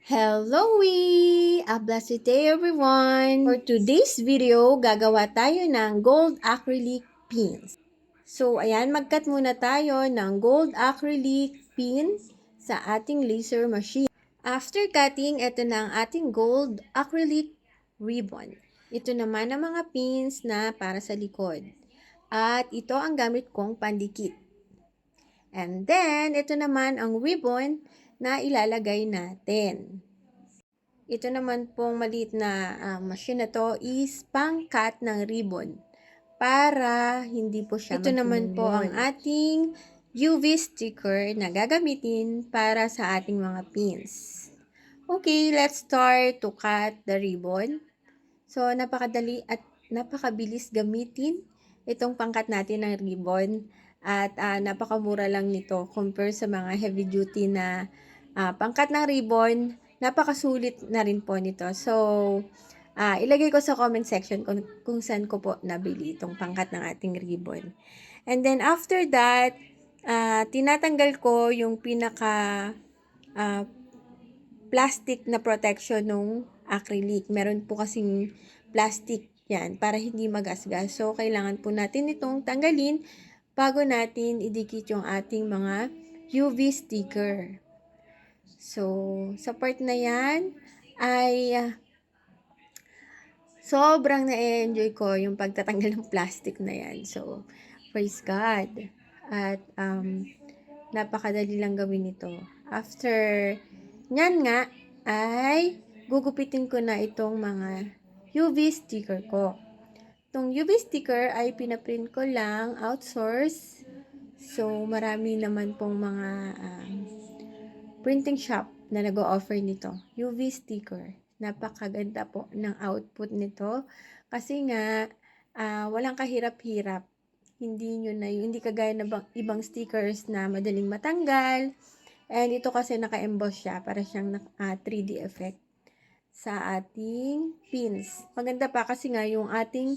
Hello! A blessed day everyone! For today's video, gagawa tayo ng gold acrylic pins. So, ayan, mag-cut muna tayo ng gold acrylic pin sa ating laser machine. After cutting, ito na ang ating gold acrylic ribbon. Ito naman ang mga pins na para sa likod. At ito ang gamit kong pandikit. And then, ito naman ang ribbon na ilalagay natin. Ito naman pong maliit na machine na to is pang-cut ng ribbon para hindi po siya Ito naman po ang ating UV sticker na gagamitin para sa ating mga pins. Okay, let's start to cut the ribbon. So, napakadali at napakabilis gamitin itong pang-cut natin ng ribbon at napakamura lang nito compare sa mga heavy duty na pang-cut ng ribbon. Napakasulit na rin po nito. So, ilagay ko sa comment section kung saan ko po nabili itong pangkat ng ating ribbon. And then, after that, tinatanggal ko yung pinaka plastic na protection ng acrylic. Meron po kasing plastic yan para hindi magasgas. So, kailangan po natin itong tanggalin bago natin idikit yung ating mga UV sticker. So, sa part na yan ay sobrang na-enjoy ko yung pagtatanggal ng plastic na yan. So, praise God. At napakadali lang gawin ito. After nyan nga, ay gugupitin ko na itong mga UV sticker ko. Itong UV sticker ay pinaprint ko lang, outsource. So, marami naman pong mga printing shop na nag-o-offer nito. UV sticker. Napakaganda po ng output nito. Kasi nga, walang kahirap-hirap. Hindi kagaya ng ibang stickers na madaling matanggal. And ito kasi naka-emboss siya para siyang 3D effect sa ating pins. Maganda pa kasi nga yung ating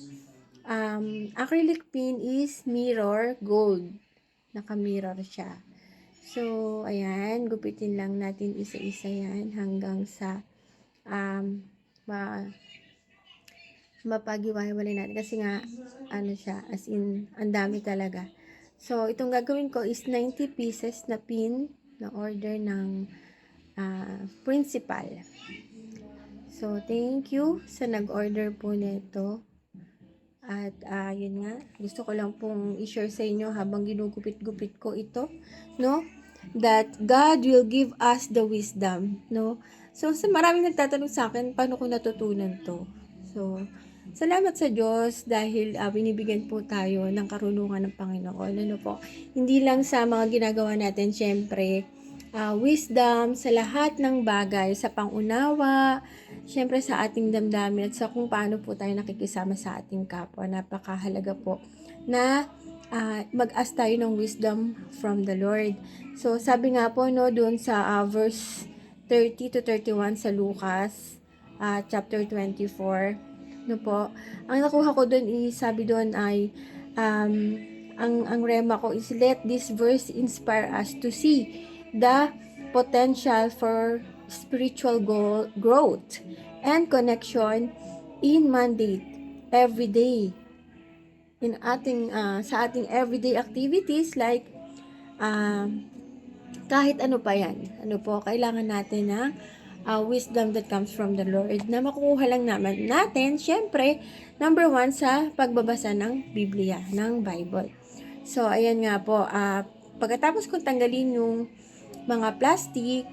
acrylic pin is mirror gold. Naka-mirror siya. So, ayan, gupitin lang natin isa-isa yan hanggang sa mapag-iwalay natin. Kasi nga, siya, as in, ang dami talaga. So, itong gagawin ko is 90 pieces na pin na order ng principal. So, thank you sa nag-order po nito. At yun nga, gusto ko lang pong i-share sa inyo habang ginugupit-gupit ko ito, no? That God will give us the wisdom, no? So, sa maraming nagtatanong sa akin, paano ko natutunan to? So, salamat sa Diyos dahil binibigyan po tayo ng karunungan ng Panginoon. Ano po? Hindi lang sa mga ginagawa natin, syempre, wisdom sa lahat ng bagay, sa pangunawa, syempre sa ating damdamin at sa kung paano po tayo nakikisama sa ating kapwa. Napakahalaga po na mag-ask tayo ng wisdom from the Lord. So, sabi nga po, no, doon sa verse 30 to 31 sa Lucas, chapter 24, no po, ang nakuha ko doon is, sabi doon ay, ang rema ko is, let this verse inspire us to see the potential for spiritual growth and connection in mandate every day in ating sa ating everyday activities like kahit ano pa yan. Ano po, kailangan natin ng wisdom that comes from the Lord na makukuha lang naman natin, syempre, number 1 sa pagbabasa ng Biblia, ng Bible. So, ayan nga po, pagkatapos kong tanggalin yung mga plastic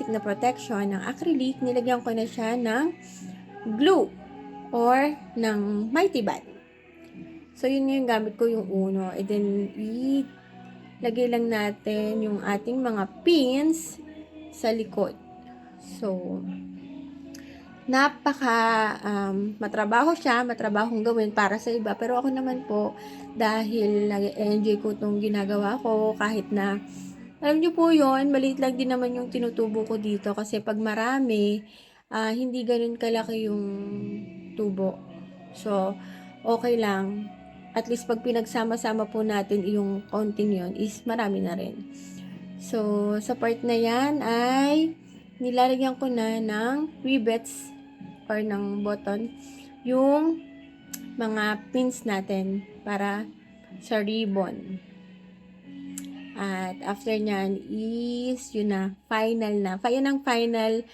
na protection ng acrylic, nilagyan ko na siya ng glue or ng Mighty Band. So, yun yung gamit ko yung uno. And then, lagay lang natin yung ating mga pins sa likod. So, matrabaho siya, matrabahong gawin para sa iba. Pero ako naman po, dahil nag-enjoy ko itong ginagawa ko, kahit na, alam niyo po yun, maliit lang din naman yung tinutubo ko dito. Kasi pag marami, hindi ganun kalaki yung tubo. So, okay lang. At least pag pinagsama-sama po natin yung konting yon is marami na rin. So, sa part na yan ay nilalagyan ko na ng rivets or ng button yung mga pins natin para sa ribbon. At after nyan is yun na, final na. Yun ang final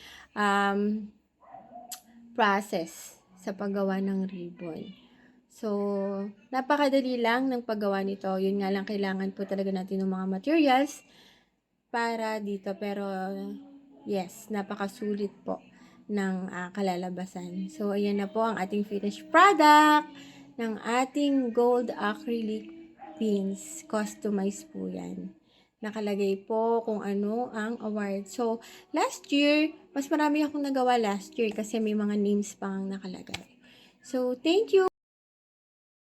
process sa paggawa ng ribbon. So, napakadali lang ng paggawa nito. Yun nga lang, kailangan po talaga natin ng mga materials para dito. Pero, yes, napakasulit po ng kalalabasan. So, ayan na po ang ating finished product ng ating gold acrylic pins. Customized po yan. Nakalagay po kung ano ang award. So, last year, mas marami akong nagawa last year kasi may mga names pang nakalagay. So, thank you!